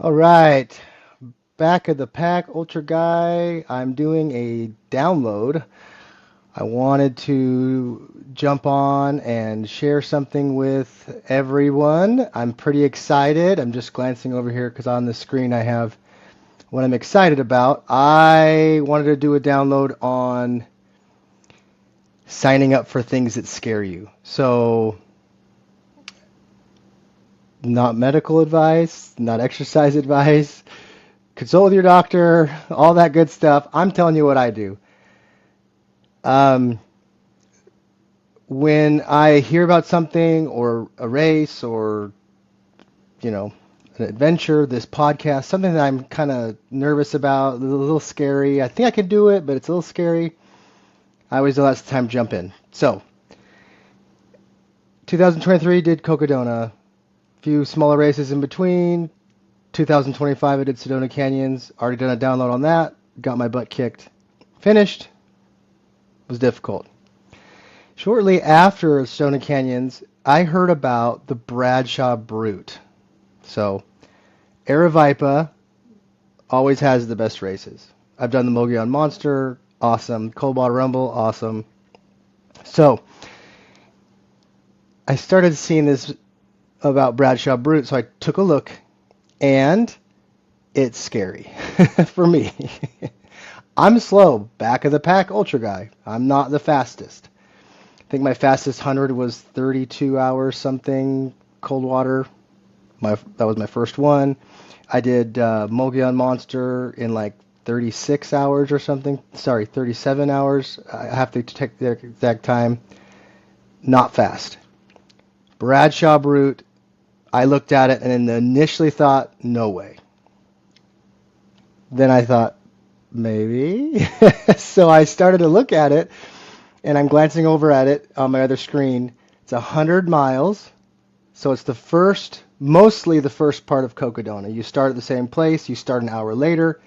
All right, back of the pack, Ultra Guy. I'm doing a download. I wanted to jump on and share something with everyone. I'm pretty excited. I'm just glancing over here because on the screen I have what I'm excited about. I wanted to do a download on signing up for things that scare you. So, not medical advice, not exercise advice. Consult with your doctor, all that good stuff. I'm telling you what I do. Um, when I hear about something or a race or, an adventure, this podcast, something that I'm kind of nervous about, a little scary. I think I can do it, but it's a little scary. I always let the time jump in. So, 2023 did Cocodona, a few smaller races in between. 2025 I did Sedona Canyons. Already done a download on that. Got my butt kicked. Finished. Was difficult. Shortly after Sedona Canyons, I heard about the Bradshaw Brute. So, Aravaipa always has the best races. I've done the Mogollon Monster, awesome. Cold Water Rumble, awesome. So, I started seeing this about Bradshaw Brute, so I took a look, and it's scary for me. I'm slow, back of the pack ultra guy. I'm not the fastest. I think my fastest 100 was 32 hours something, cold water. That was my first one. I did Mogollon Monster in like 36 hours or something. Sorry, 37 hours. I have to check the exact time. Not fast. Bradshaw Brute, I looked at it and initially thought, no way. Then I thought, maybe. So I started to look at it, and I'm glancing over at it on my other screen. It's 100 miles, so it's mostly the first part of Cocodona. You start at the same place, you start an hour later,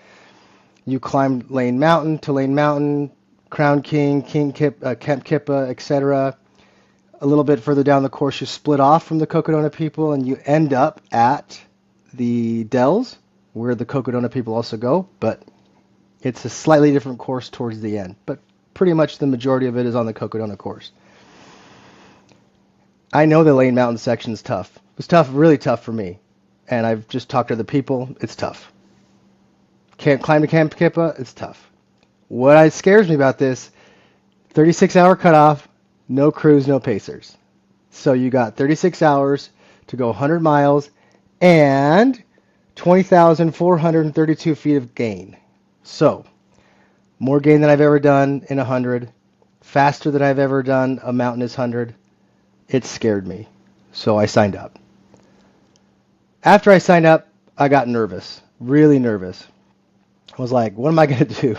you climb Lane Mountain to Lane Mountain, Crown King, Kemp Kippa, etc. A little bit further down the course, you split off from the Cocodona people, and you end up at the Dells, where the Cocodona people also go, but it's a slightly different course towards the end. But pretty much the majority of it is on the Cocodona course. I know the Lane Mountain section is tough. It was tough, really tough for me. And I've just talked to the people. It's tough. Can't climb to Camp Kippa. It's tough. What scares me about this, 36-hour cutoff, no crews, no pacers. So you got 36 hours to go 100 miles and 20,432 feet of gain. So, more gain than I've ever done in 100, faster than I've ever done a mountainous 100. It scared me. So I signed up. After I signed up, I got nervous, really nervous. I was like, what am I going to do?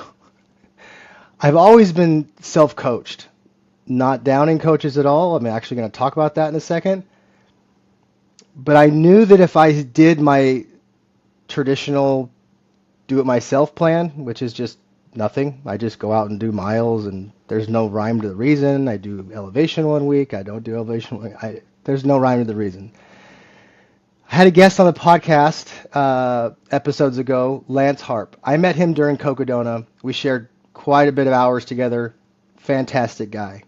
I've always been self-coached. Not downing coaches at all. I'm actually going to talk about that in a second. But I knew that if I did my traditional do-it-myself plan, which is just nothing, I just go out and do miles, and there's no rhyme to the reason. I do elevation one week. I don't do elevation one week. There's no rhyme to the reason. I had a guest on the podcast episodes ago, Lance Harp. I met him during Cocodona. We shared quite a bit of hours together. Fantastic guy.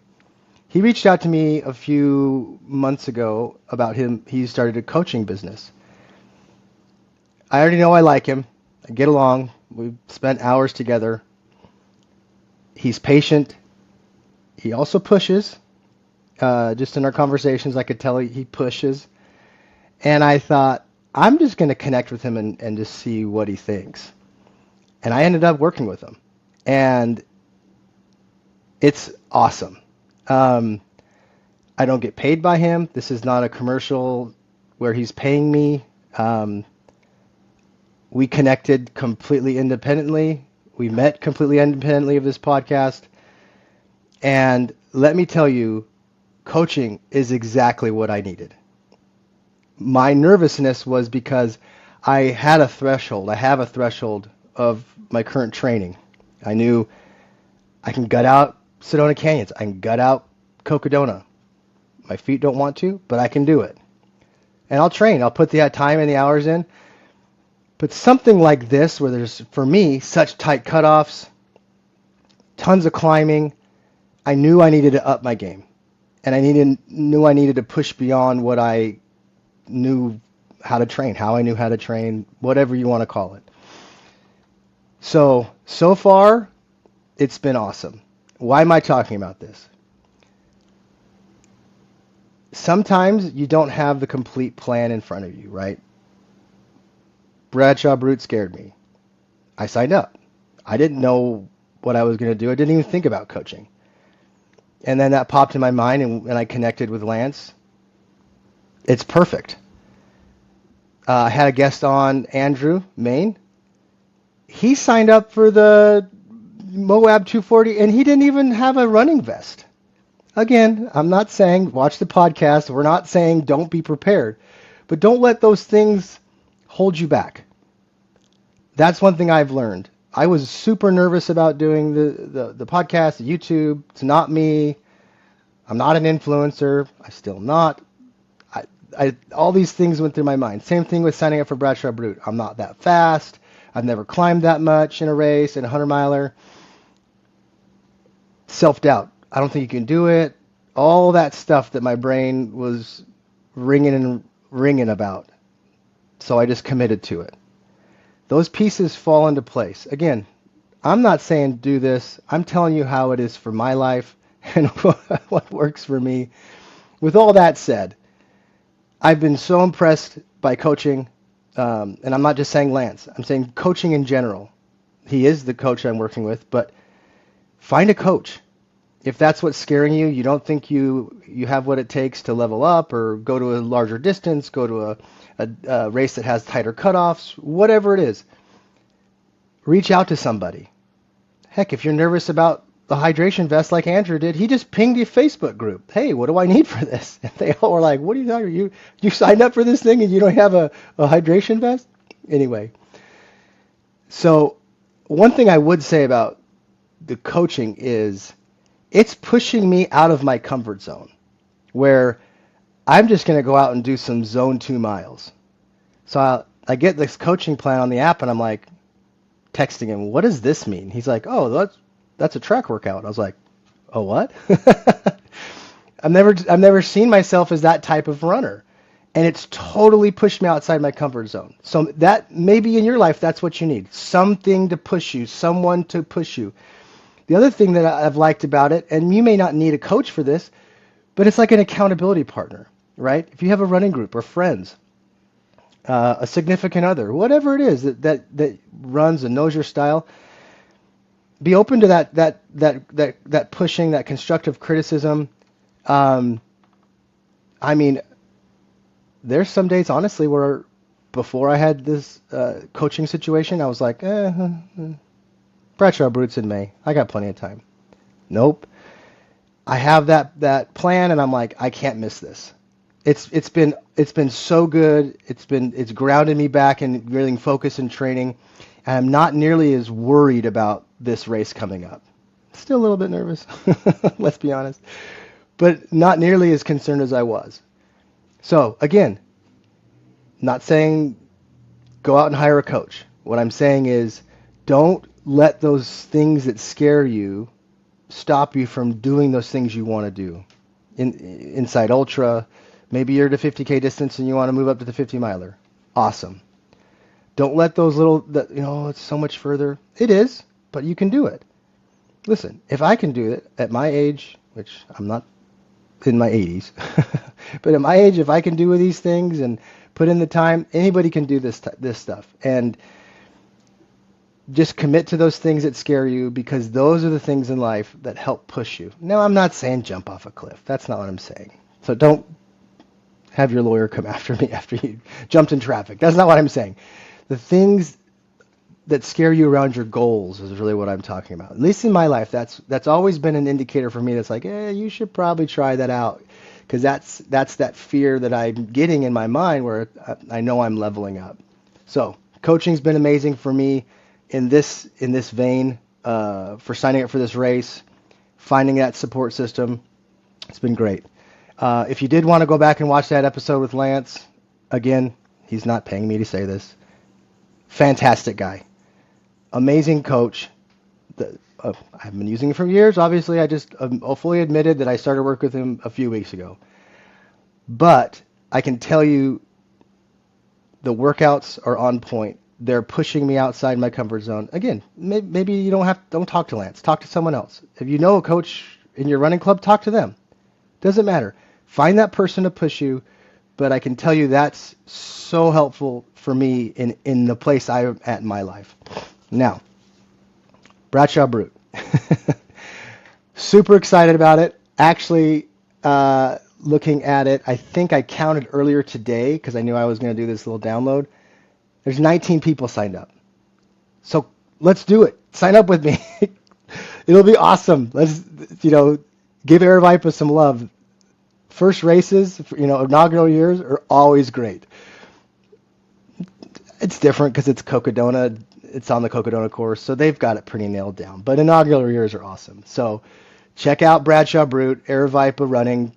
He reached out to me a few months ago about him. He started a coaching business. I already know I like him. I get along. We've spent hours together. He's patient. He also pushes. Just in our conversations, I could tell he pushes. And I thought, I'm just going to connect with him and just see what he thinks. And I ended up working with him. And it's awesome. I don't get paid by him. This is not a commercial where he's paying me. We connected completely independently. We met completely independently of this podcast. And let me tell you, coaching is exactly what I needed. My nervousness was because I had a threshold. I have a threshold of my current training. I knew I can gut out Sedona Canyons. I can gut out Cocodona. My feet don't want to, but I can do it. And I'll train. I'll put the time and the hours in. But something like this, where there's, for me, such tight cutoffs, tons of climbing, I knew I needed to up my game. And I knew I needed to push beyond what I knew how to train, how I knew how to train, whatever you want to call it. So far, it's been awesome. Why am I talking about this? Sometimes you don't have the complete plan in front of you, right? Bradshaw Brute scared me. I signed up. I didn't know what I was going to do. I didn't even think about coaching. And then that popped in my mind, and I connected with Lance. It's perfect. I had a guest on, Andrew, Maine. He signed up for the Moab 240, and he didn't even have a running vest. Again, I'm not saying, watch the podcast. We're not saying don't be prepared. But don't let those things hold you back. That's one thing I've learned. I was super nervous about doing the podcast, the YouTube. It's not me. I'm not an influencer. I still not. All these things went through my mind. Same thing with signing up for Bradshaw Brute. I'm not that fast. I've never climbed that much in a race, in a 100-miler. Self-doubt. I don't think you can do it. All that stuff that my brain was ringing about. So I just committed to it. Those pieces fall into place. Again, I'm not saying do this. I'm telling you how it is for my life and what works for me. With all that said, I've been so impressed by coaching, and I'm not just saying Lance. I'm saying coaching in general. He is the coach I'm working with, but find a coach. If that's what's scaring you, you don't think you have what it takes to level up or go to a larger distance, go to a race that has tighter cutoffs, whatever it is, reach out to somebody. Heck, if you're nervous about the hydration vest like Andrew did, he just pinged a Facebook group. Hey, what do I need for this? And they all were like, what are you talking about? You signed up for this thing and you don't have a hydration vest? Anyway, so one thing I would say about the coaching is it's pushing me out of my comfort zone where I'm just going to go out and do some zone 2 miles. So I get this coaching plan on the app and I'm like texting him, what does this mean? He's like, oh, that's a track workout. I was like, oh, what? I've never seen myself as that type of runner. And it's totally pushed me outside my comfort zone. So that maybe in your life, that's what you need. Something to push you, someone to push you. The other thing that I've liked about it, and you may not need a coach for this, but it's like an accountability partner, right? If you have a running group or friends, a significant other, whatever it is that runs and knows your style, be open to that pushing, that constructive criticism. I mean, there's some days, honestly, where before I had this coaching situation, I was like, Bradshaw Brute's in May. I got plenty of time. Nope. I have that plan, and I'm like, I can't miss this. It's been so good. It's grounded me back in really focus and training, and I'm not nearly as worried about this race coming up. Still a little bit nervous, let's be honest, but not nearly as concerned as I was. So again, not saying go out and hire a coach. What I'm saying is don't let those things that scare you stop you from doing those things you want to do. Inside Ultra, maybe you're at a 50K distance and you want to move up to the 50 miler. Awesome. Don't let those it's so much further. It is, but you can do it. Listen, if I can do it at my age, which I'm not in my 80s, but at my age, if I can do these things and put in the time, anybody can do this stuff. And just commit to those things that scare you, because those are the things in life that help push you. Now, I'm not saying jump off a cliff. That's not what I'm saying. So don't have your lawyer come after me after you jumped in traffic. That's not what I'm saying. The things that scare you around your goals is really what I'm talking about. At least in my life, that's always been an indicator for me that's like, you should probably try that out, because that's that fear that I'm getting in my mind where I know I'm leveling up. So coaching's been amazing for me in this vein, for signing up for this race, finding that support system. It's been great. If you did want to go back and watch that episode with Lance, again, he's not paying me to say this. Fantastic guy. Amazing coach. I've been using him for years. Obviously, I just fully admitted that I started work with him a few weeks ago. But I can tell you the workouts are on point. They're pushing me outside my comfort zone. Again, maybe you don't talk to Lance. Talk to someone else. If you know a coach in your running club, talk to them. Doesn't matter. Find that person to push you. But I can tell you that's so helpful for me in the place I'm at in my life. Now, Bradshaw Brute. Super excited about it. Actually, looking at it, I think I counted earlier today because I knew I was going to do this little download. There's 19 people signed up. So let's do it. Sign up with me. It'll be awesome. Let's, give Aravaipa some love. First races, inaugural years are always great. It's different because it's Cocodona. It's on the Cocodona course, so they've got it pretty nailed down. But inaugural years are awesome. So check out Bradshaw Brute, Aravaipa Running.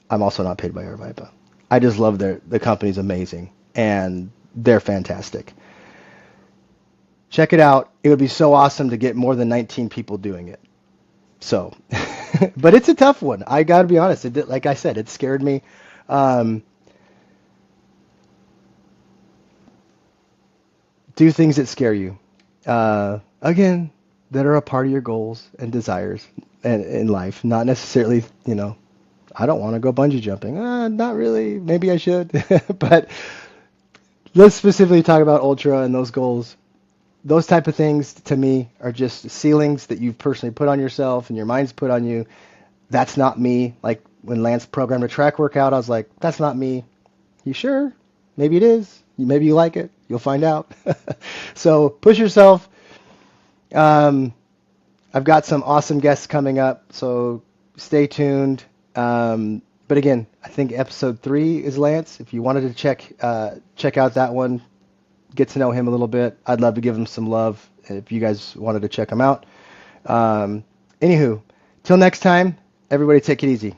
I'm also not paid by Aravaipa. I just love the company's amazing, and they're fantastic. Check it out. It would be so awesome to get more than 19 people doing it. So, but it's a tough one. I got to be honest. Like I said, it scared me. Do things that scare you. Again, that are a part of your goals and desires in life. Not necessarily, I don't want to go bungee jumping. Not really. Maybe I should. But let's specifically talk about ultra and those goals. Those type of things, to me, are just ceilings that you've personally put on yourself and your mind's put on you. That's not me. Like when Lance programmed a track workout, I was like, that's not me. You sure? Maybe it is. Maybe you like it. You'll find out. So push yourself. I've got some awesome guests coming up, so stay tuned. But again, I think episode 3 is Lance. If you wanted to check out that one, get to know him a little bit. I'd love to give him some love if you guys wanted to check him out. Anywho, till next time, everybody take it easy.